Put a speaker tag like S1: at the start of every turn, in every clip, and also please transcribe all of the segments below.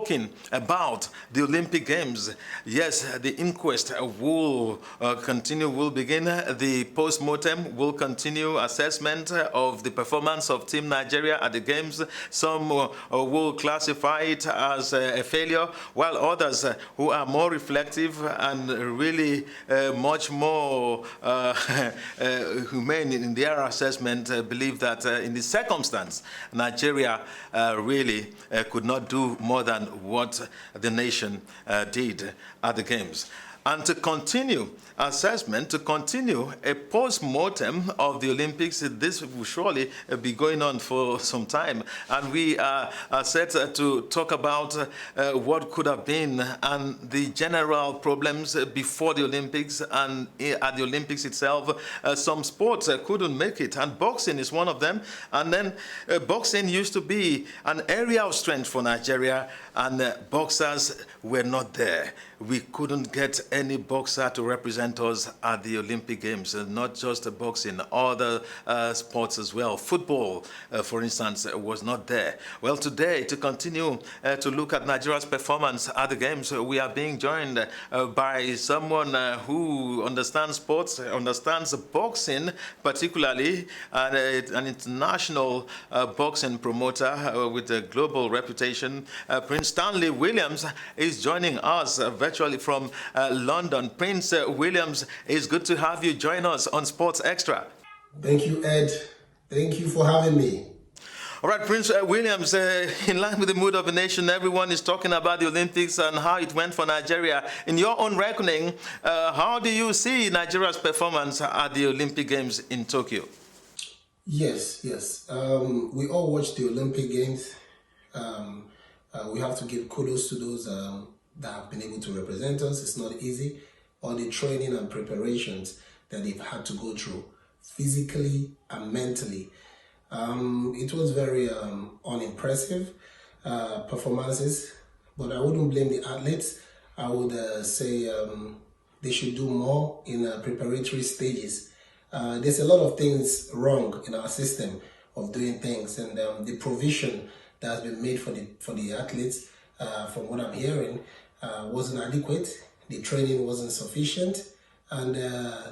S1: talking about the Olympic Games. Yes, the inquest will continue, will begin. The post-mortem will continue. Assessment of the performance of Team Nigeria at the Games. Some will classify it as a failure, while others who are more reflective and really much more humane in their assessment believe that in the circumstance, Nigeria really could not do more than what the nation did at the Games. And to continue assessment, to continue a post-mortem of the Olympics, this will surely be going on for some time. And we are set to talk about what could have been and the general problems before the Olympics and at the Olympics itself. Some sports couldn't make it, and boxing is one of them. And then boxing used to be an area of strength for Nigeria, and boxers were not there. We couldn't get any boxer to represent us at the Olympic Games, not just boxing, other sports as well. Football, for instance, was not there. Well, today, to continue to look at Nigeria's performance at the Games, we are being joined by someone who understands sports, understands boxing particularly, and an international boxing promoter with a global reputation. Prince Stanley Williams is joining us virtually from London. Prince Williams, it's good to have you join us on Sports Extra.
S2: Thank you, Ed. Thank you for having me.
S1: All right, Prince Williams, in line with the mood of the nation, everyone is talking about the Olympics and how it went for Nigeria. In your own reckoning, how do you see Nigeria's performance at the Olympic Games in Tokyo?
S2: Yes. We all watched the Olympic Games. We have to give kudos to those that have been able to represent us. It's not easy. All the training and preparations that they've had to go through, physically and mentally. It was very unimpressive performances, but I wouldn't blame the athletes. I would say they should do more in preparatory stages. There's a lot of things wrong in our system of doing things, and the provision that has been made for the athletes, from what I'm hearing, wasn't adequate. The training wasn't sufficient, and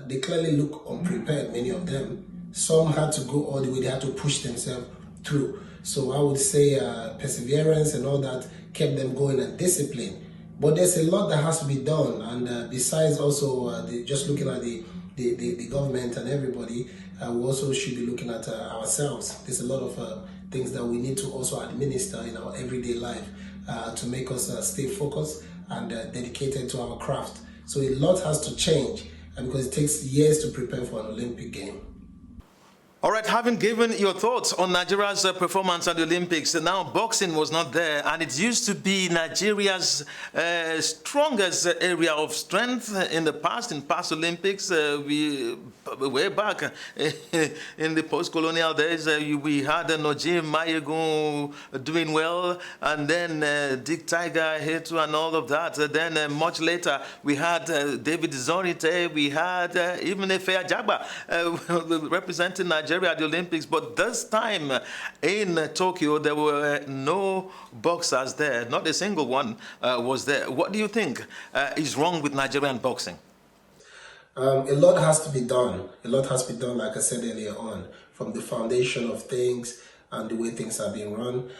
S2: they clearly look unprepared, many of them. Some had to go all the way, they had to push themselves through. So I would say perseverance and all that kept them going, and discipline. But there's a lot that has to be done, and besides also just looking at the government and everybody, we also should be looking at ourselves. There's a lot of things that we need to also administer in our everyday life to make us stay focused and dedicated to our craft. So a lot has to change, because it takes years to prepare for an Olympic game.
S1: All right, having given your thoughts on Nigeria's performance at the Olympics, now boxing was not there, and it used to be Nigeria's strongest area of strength in the past, in past Olympics. Way back in the post-colonial days, we had Nojim Mayegun doing well, and then Dick Tiger, Hetu, and all of that. Then much later, we had David Zorite, we had even Efe Ajagba representing Nigeria at the Olympics. But this time in Tokyo, there were no boxers there. Not a single one was there. What do you think is wrong with Nigerian boxing?
S2: A lot has to be done. A lot has to be done, like I said earlier on, from the foundation of things and the way things are being run.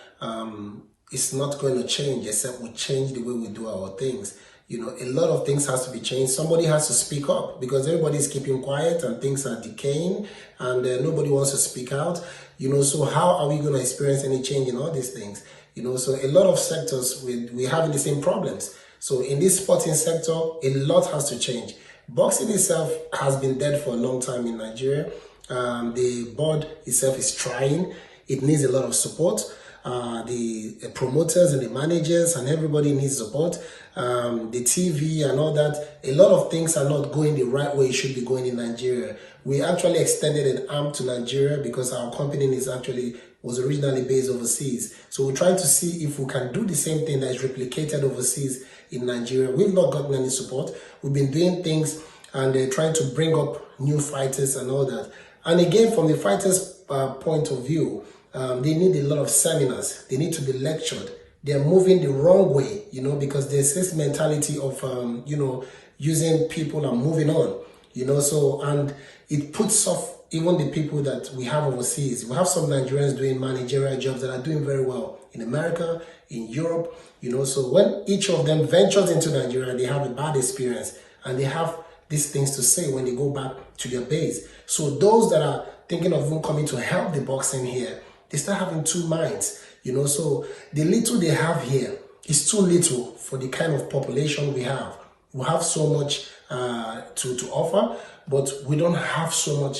S2: It's not going to change except we change the way we do our things. You know, a lot of things has to be changed. Somebody has to speak up, because everybody's keeping quiet and things are decaying, and nobody wants to speak out. You know, so how are we going to experience any change in all these things? You know, so a lot of sectors, we're having the same problems. So in this sporting sector, a lot has to change. Boxing itself has been dead for a long time in Nigeria. The board itself is trying. It needs a lot of support. The promoters and the managers and everybody needs support. The TV and all that. A lot of things are not going the right way it should be going in Nigeria. We actually extended an arm to Nigeria because our company was originally based overseas. So we're trying to see if we can do the same thing that is replicated overseas in Nigeria. We've not gotten any support. We've been doing things and trying to bring up new fighters and all that. And again, from the fighters' point of view, they need a lot of seminars. They need to be lectured. they're moving the wrong way, because there's this mentality of, using people and moving on, so, and it puts off even the people that we have overseas. We have some Nigerians doing managerial jobs that are doing very well in America, in Europe, so when each of them ventures into Nigeria, they have a bad experience and they have these things to say when they go back to their base. So those that are thinking of even coming to help the boxing here, they start having two minds, so the little they have here is too little for the kind of population we have. We have so much to offer, but we don't have so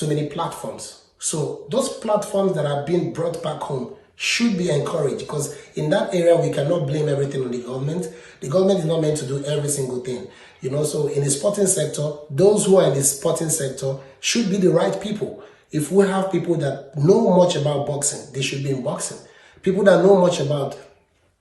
S2: many platforms. So those platforms that are being brought back home should be encouraged, because in that area we cannot blame everything on the government. The government is not meant to do every single thing. So in the sporting sector, those who are in the sporting sector should be the right people. If we have people that know much about boxing, they should be in boxing. People that know much about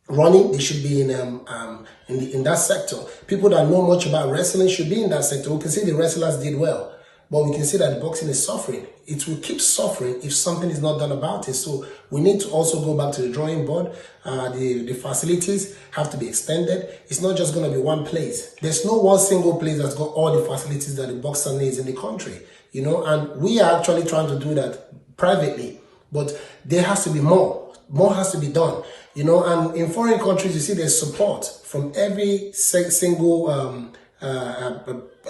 S2: running, they should be in that sector. People that know much about wrestling should be in that sector. We can see the wrestlers did well, but we can see that boxing is suffering. It will keep suffering if something is not done about it. So we need to also go back to the drawing board. The facilities have to be extended. It's not just going to be one place. There's no one single place that's got all the facilities that the boxer needs in the country, and we are actually trying to do that privately, but there has to be more. More has to be done, and in foreign countries, you see there's support from every single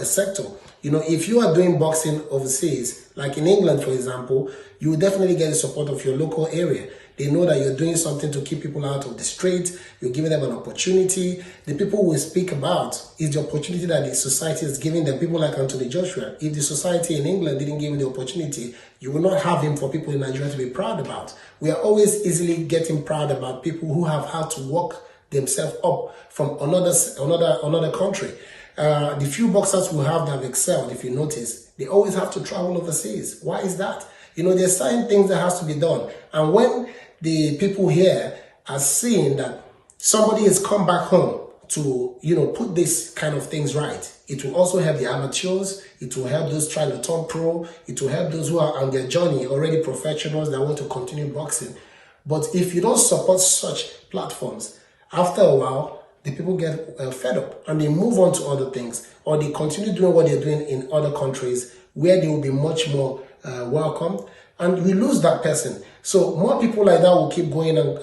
S2: sector. If you are doing boxing overseas, like in England, for example, you will definitely get the support of your local area. They know that you're doing something to keep people out of the street. You're giving them an opportunity. The people we speak about is the opportunity that the society is giving them. People like Anthony Joshua. If the society in England didn't give him the opportunity, you will not have him for people in Nigeria to be proud about. We are always easily getting proud about people who have had to work themselves up from another country. The few boxers we have that have excelled, if you notice, they always have to travel overseas. Why is that? There's certain things that has to be done. And when the people here are seeing that somebody has come back home to, put this kind of things right, it will also help the amateurs. It will help those trying to turn pro. It will help those who are on their journey, already professionals that want to continue boxing. But if you don't support such platforms, after a while, the people get fed up and they move on to other things, or they continue doing what they're doing in other countries where they will be much more welcomed, and we lose that person. So more people like that will keep going and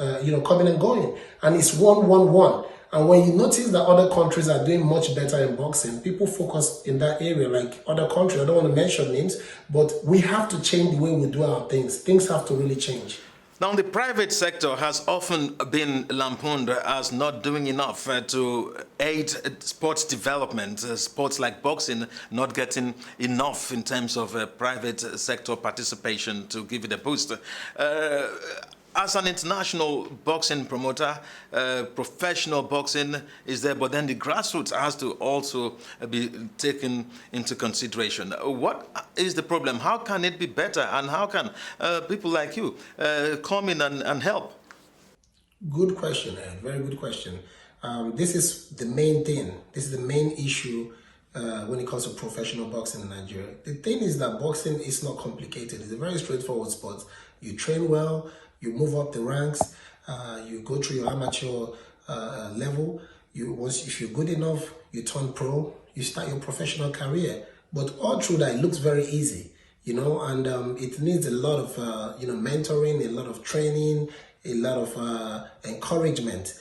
S2: coming and going, and it's 1-1-1. And when you notice that other countries are doing much better in boxing, people focus in that area, like other countries. I don't want to mention names, but we have to change the way we do our things. Things have to really change.
S1: Now, the private sector has often been lampooned as not doing enough to aid sports development, sports like boxing not getting enough in terms of private sector participation to give it a boost. As an international boxing promoter, professional boxing is there, but then the grassroots has to also be taken into consideration. What is the problem? How can it be better? And how can people like you come in and help?
S2: Good question, Ed. Very good question. This is the main thing. This is the main issue when it comes to professional boxing in Nigeria. The thing is that boxing is not complicated. It's a very straightforward sport. You train well, you move up the ranks, you go through your amateur level. If you're good enough, you turn pro, you start your professional career. But all through that, it looks very easy, and it needs a lot of mentoring, a lot of training, a lot of encouragement,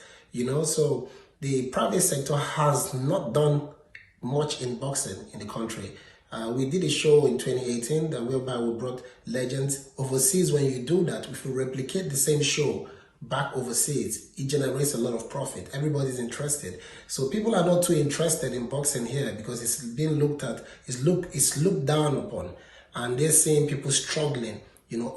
S2: So the private sector has not done much in boxing in the country. We did a show in 2018 whereby we brought legends overseas. When you do that, if you replicate the same show back overseas, it generates a lot of profit. Everybody's interested. So people are not too interested in boxing here because it's being looked at, it's looked down upon, and they're seeing people struggling.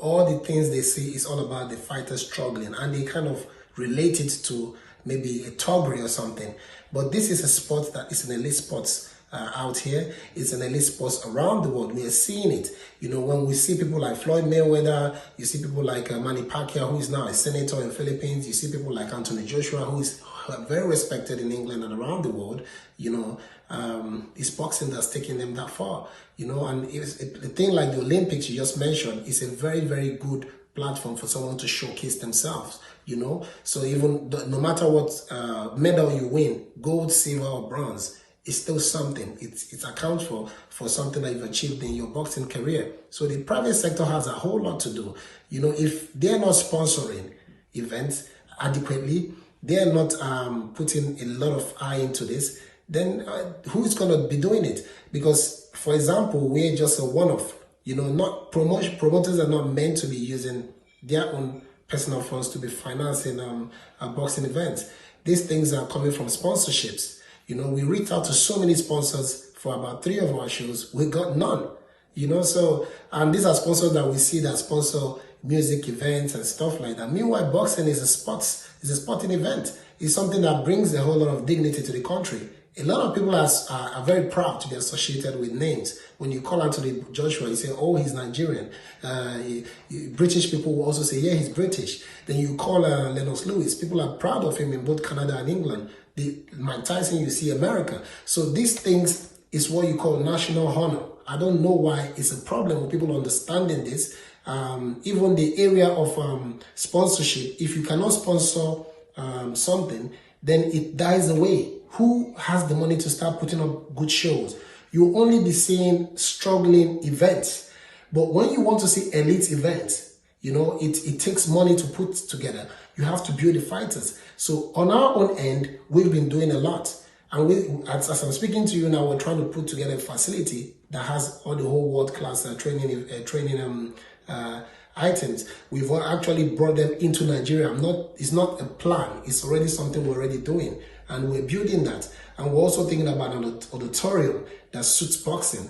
S2: All the things they see is all about the fighters struggling, and they kind of relate it to maybe a toggery or something. But this is a sport that is an elite sports. Out here, it's an elite sports around the world. We are seeing it. When we see people like Floyd Mayweather, you see people like Manny Pacquiao, who is now a senator in the Philippines. You see people like Anthony Joshua, who is very respected in England and around the world. It's boxing that's taking them that far. And the thing like the Olympics you just mentioned is a very, very good platform for someone to showcase themselves, you know. So even no matter what medal you win, gold, silver, or bronze, it's still something. It accounts for something that you've achieved in your boxing career. So the private sector has a whole lot to do. You know, if they're not sponsoring events adequately, they're not putting a lot of eye into this, then who's going to be doing it? Because, for example, we're just a one-off. You know, not promoters are not meant to be using their own personal funds to be financing boxing events. These things are coming from sponsorships. You know, we reached out to so many sponsors for about 3 of our shows. We got none. You know, so, and these are sponsors that we see that sponsor music events and stuff like that. Meanwhile, boxing is a sporting event. It's something that brings a whole lot of dignity to the country. A lot of people are very proud to be associated with names. When you call out to the Joshua, you say, oh, he's Nigerian. British people will also say, yeah, he's British. Then you call Lennox Lewis. People are proud of him in both Canada and England. Mike Tyson, you see America. So these things is what you call national honor. I don't know why it's a problem with people understanding this. Even the area of sponsorship, if you cannot sponsor something, then it dies away. Who has the money to start putting up good shows? You'll only be seeing struggling events. But when you want to see elite events, you know, it takes money to put together. You have to build the fighters. So on our own end, we've been doing a lot. And as I'm speaking to you now, we're trying to put together a facility that has all the whole world-class training items. We've actually brought them into Nigeria. It's not a plan. It's already something we're already doing. And we're building that. And we're also thinking about an auditorium that suits boxing.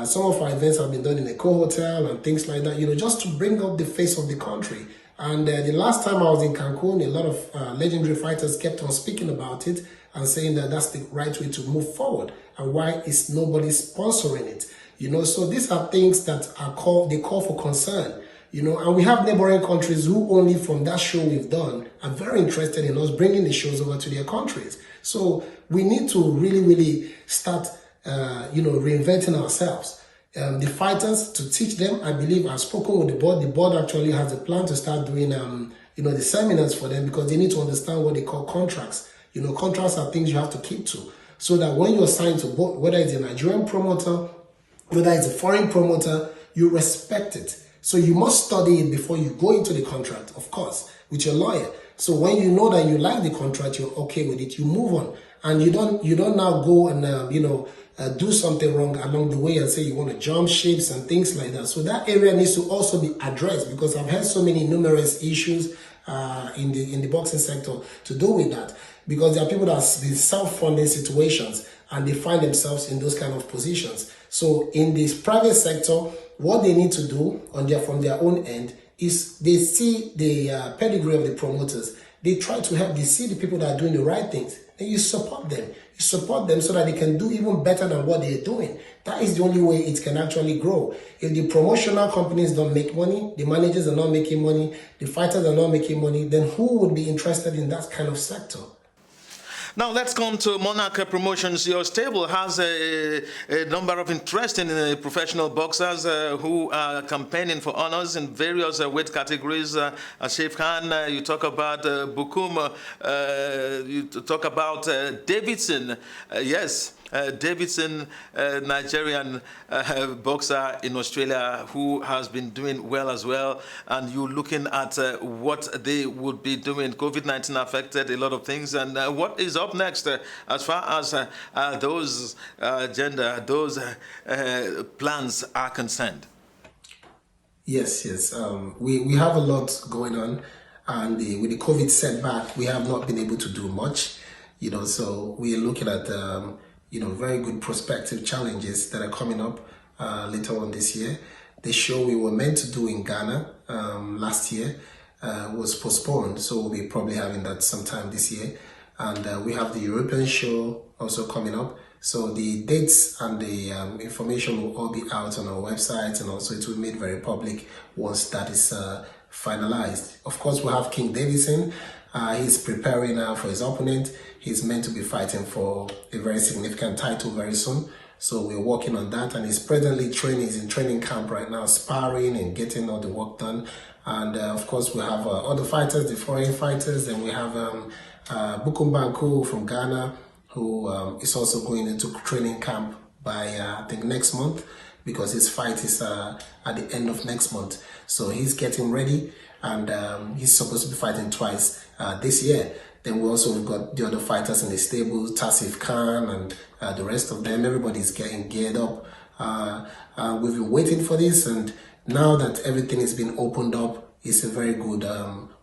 S2: Some of our events have been done in a co-hotel and things like that, you know, just to bring up the face of the country. And the last time I was in Cancun, a lot of legendary fighters kept on speaking about it and saying that that's the right way to move forward. And why is nobody sponsoring it? You know, so these are things that they call for concern. You know, and we have neighboring countries who only from that show we've done are very interested in us bringing the shows over to their countries. So we need to really, really start, you know, reinventing ourselves. The fighters, to teach them, I believe I've spoken with the board. The board actually has a plan to start doing, you know, the seminars for them because they need to understand what they call contracts. You know, contracts are things you have to keep to. So that when you're signed to both, whether it's a Nigerian promoter, whether it's a foreign promoter, you respect it. So you must study it before you go into the contract, of course, with your lawyer. So when you know that you like the contract, you're okay with it, you move on. And you don't now go and, you know, do something wrong along the way and say you want to jump ships and things like that. So that area needs to also be addressed because I've had so many numerous issues in the boxing sector to do with that. Because there are people that are in self-funding situations and they find themselves in those kind of positions. So in this private sector, what they need to do from their own end is they see the pedigree of the promoters. They try to help. They see the people that are doing the right things. And you support them. You support them so that they can do even better than what they're doing. That is the only way it can actually grow. If the promotional companies don't make money, the managers are not making money, the fighters are not making money, then who would be interested in that kind of sector?
S1: Now let's come to Monarch Promotions. Your stable has a number of interesting professional boxers who are campaigning for honors in various weight categories. Shif Khan, you talk about Bukum, you talk about Davidson. Yes. Davidson, Nigerian boxer in Australia who has been doing well as well. And you're looking at what they would be doing. COVID-19 affected a lot of things. And what is up next as far as those plans are concerned?
S2: Yes. We have a lot going on. And with the COVID setback, we have not been able to do much. You know, so we are looking at you know, very good prospective challenges that are coming up later on this year. The show we were meant to do in Ghana last year was postponed, so we'll be probably having that sometime this year. And we have the European show also coming up. So the dates and the information will all be out on our website, and also it will be made very public once that is finalized. Of course, we have King Davidson. He's preparing for his opponent. He's meant to be fighting for a very significant title very soon. So we're working on that, and he's presently training. He's in training camp right now, sparring and getting all the work done. And of course, we have other fighters, the foreign fighters, and we have Bukumbanku from Ghana, who is also going into training camp by, I think, next month, because his fight is at the end of next month. So he's getting ready, and he's supposed to be fighting twice this year. Then we also got the other fighters in the stable, Tasif Khan and the rest of them. Everybody's getting geared up. We've been waiting for this, and now that everything has been opened up, it's a very good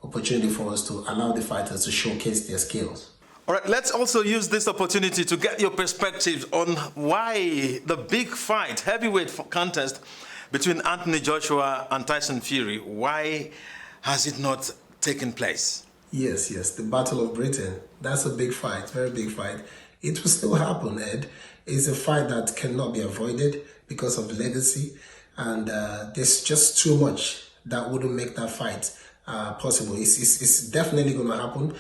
S2: opportunity for us to allow the fighters to showcase their skills.
S1: All right, let's also use this opportunity to get your perspectives on why the big fight, heavyweight contest between Anthony Joshua and Tyson Fury, why has it not taken place?
S2: Yes, the Battle of Britain. That's a big fight, very big fight. It will still happen, Ed. It's a fight that cannot be avoided because of legacy, and there's just too much that wouldn't make that fight possible. It's definitely going to happen.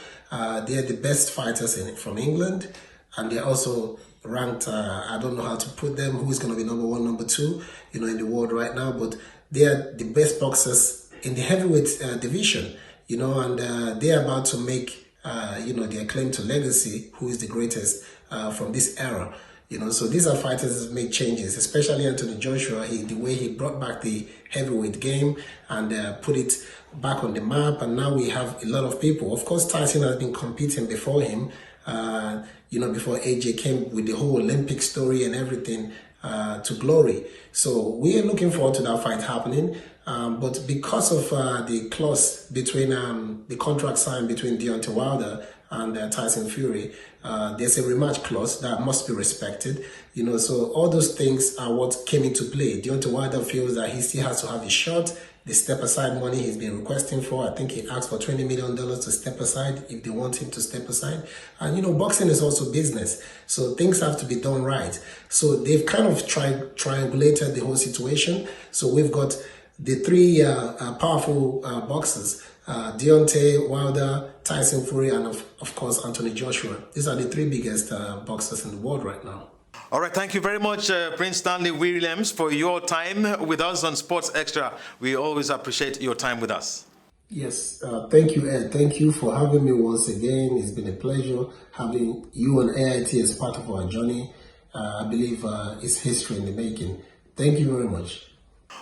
S2: They're the best fighters from England, and they're also ranked, I don't know how to put them, who is going to be number one, number two, in the world right now, but they're the best boxers in the heavyweight division, and they're about to make, their claim to legacy, who is the greatest from this era. So these are fighters that make changes, especially Anthony Joshua, the way he brought back the heavyweight game and put it back on the map. And now we have a lot of people. Of course, Tyson has been competing before him, before AJ came with the whole Olympic story and everything to glory. So we are looking forward to that fight happening. But because of the clause between the contract signed between Deontay Wilder and Tyson Fury, there's a rematch clause that must be respected. So all those things are what came into play. Deontay Wilder feels that he still has to have a shot. The step-aside money he's been requesting for, I think he asked for $20 million to step aside if they want him to step aside. And, boxing is also business, so things have to be done right. So they've kind of triangulated the whole situation. So we've got the three powerful boxers, Deontay Wilder, Tyson Fury, and of course Anthony Joshua. These are the three biggest boxers in the world right now.
S1: All right, thank you very much, Prince Stanley Williams, for your time with us on Sports Extra. We always appreciate your time with us.
S2: Yes, thank you, Ed. Thank you for having me once again. It's been a pleasure having you and AIT as part of our journey. I believe it's history in the making. Thank you very much.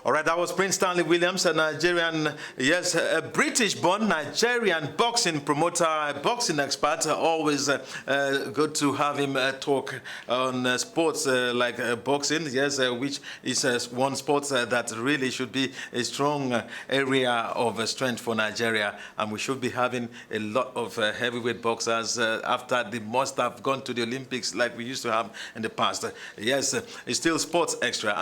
S1: All right, that was Prince Stanley Williams, a Nigerian, yes, a British-born Nigerian boxing promoter, boxing expert. Always good to have him talk on sports like boxing, yes, which is one sport that really should be a strong area of strength for Nigeria. And we should be having a lot of heavyweight boxers after they must have gone to the Olympics like we used to have in the past. Yes, it's still Sports Extra.